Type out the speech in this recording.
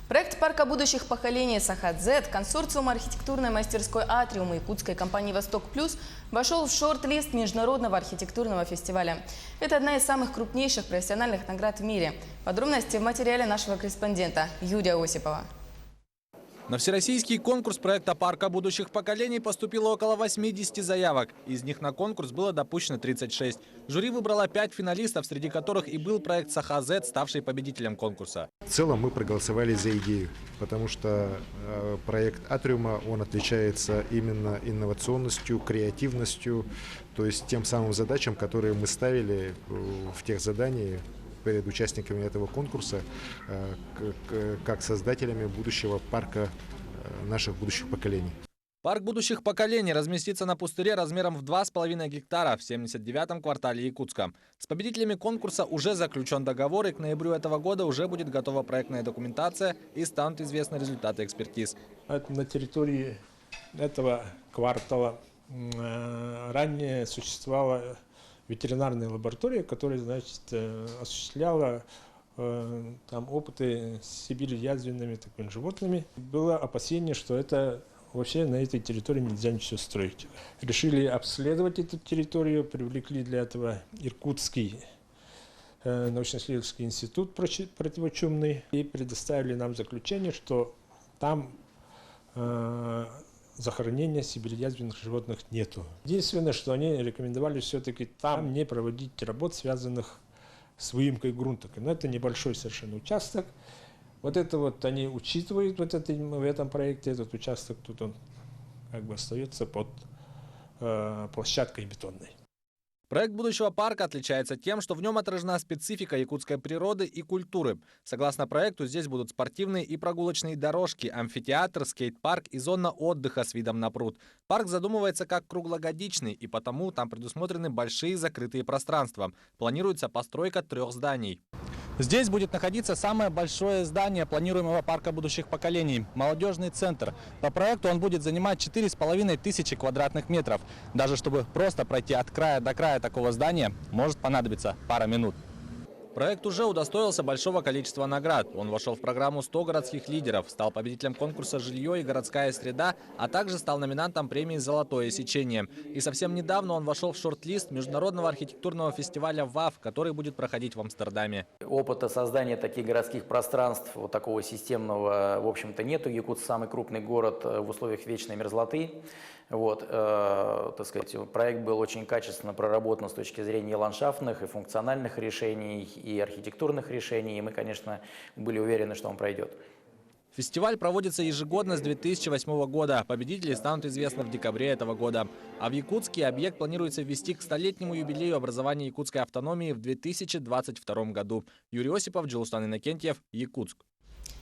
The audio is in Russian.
Проект парка будущих поколений «Сахат-Z» консорциума архитектурной мастерской «Атриум» и якутской компании «Восток Плюс» вошел в шорт-лист Международного архитектурного фестиваля. Это одна из самых крупнейших профессиональных наград в мире. Подробности в материале нашего корреспондента Юрия Осипова. На всероссийский конкурс проекта парка будущих поколений поступило около 80 заявок. Из них на конкурс было допущено 36. Жюри выбрало 5 финалистов, среди которых и был проект «Сахат-Z», ставший победителем конкурса. В целом мы проголосовали за идею, потому что проект «Атриума», он отличается именно инновационностью, креативностью, то есть тем самым задачам, которые мы ставили в тех заданиях перед участниками этого конкурса, как создателями будущего парка наших будущих поколений. Парк будущих поколений разместится на пустыре размером в 2,5 гектара в 79-м квартале Якутска. С победителями конкурса уже заключен договор, и к ноябрю этого года уже будет готова проектная документация и станут известны результаты экспертиз. На территории этого квартала ранее существовала ветеринарная лаборатория, которая, значит, осуществляла там опыты с сибирь-язвенными такими животными. Было опасение, что это вообще на этой территории нельзя ничего строить. Решили обследовать эту территорию, привлекли для этого Иркутский научно-исследовательский институт противочумный и предоставили нам заключение, что там захоронения сибирь-язвенных животных нету. Единственное, что они рекомендовали все-таки там не проводить работ, связанных с выемкой грунта. Но это небольшой совершенно участок. Вот это вот они учитывают в этом проекте, этот участок, тут он как бы остается под площадкой бетонной. Проект будущего парка отличается тем, что в нем отражена специфика якутской природы и культуры. Согласно проекту, здесь будут спортивные и прогулочные дорожки, амфитеатр, скейт-парк и зона отдыха с видом на пруд. Парк задумывается как круглогодичный, и потому там предусмотрены большие закрытые пространства. Планируется постройка 3 зданий. Здесь будет находиться самое большое здание планируемого парка будущих поколений – молодежный центр. По проекту он будет занимать 4500 квадратных метров. Даже чтобы просто пройти от края до края такого здания, может понадобиться пара минут. Проект уже удостоился большого количества наград. Он вошел в программу 100 городских лидеров, стал победителем конкурса «Жилье и городская среда», а также стал номинантом премии «Золотое сечение». И совсем недавно он вошел в шорт-лист Международного архитектурного фестиваля ВАФ, который будет проходить в Амстердаме. Опыта создания таких городских пространств, вот такого системного, в общем-то, нету. Якутск – самый крупный город в условиях вечной мерзлоты. Вот, так сказать, проект был очень качественно проработан с точки зрения ландшафтных и функциональных решений, и архитектурных решений, и мы, конечно, были уверены, что он пройдет. Фестиваль проводится ежегодно с 2008 года. Победители станут известны в декабре этого года. А в Якутске объект планируется ввести к 100-летнему юбилею образования якутской автономии в 2022 году. Юрий Осипов, Джилустан Иннокентьев, Якутск.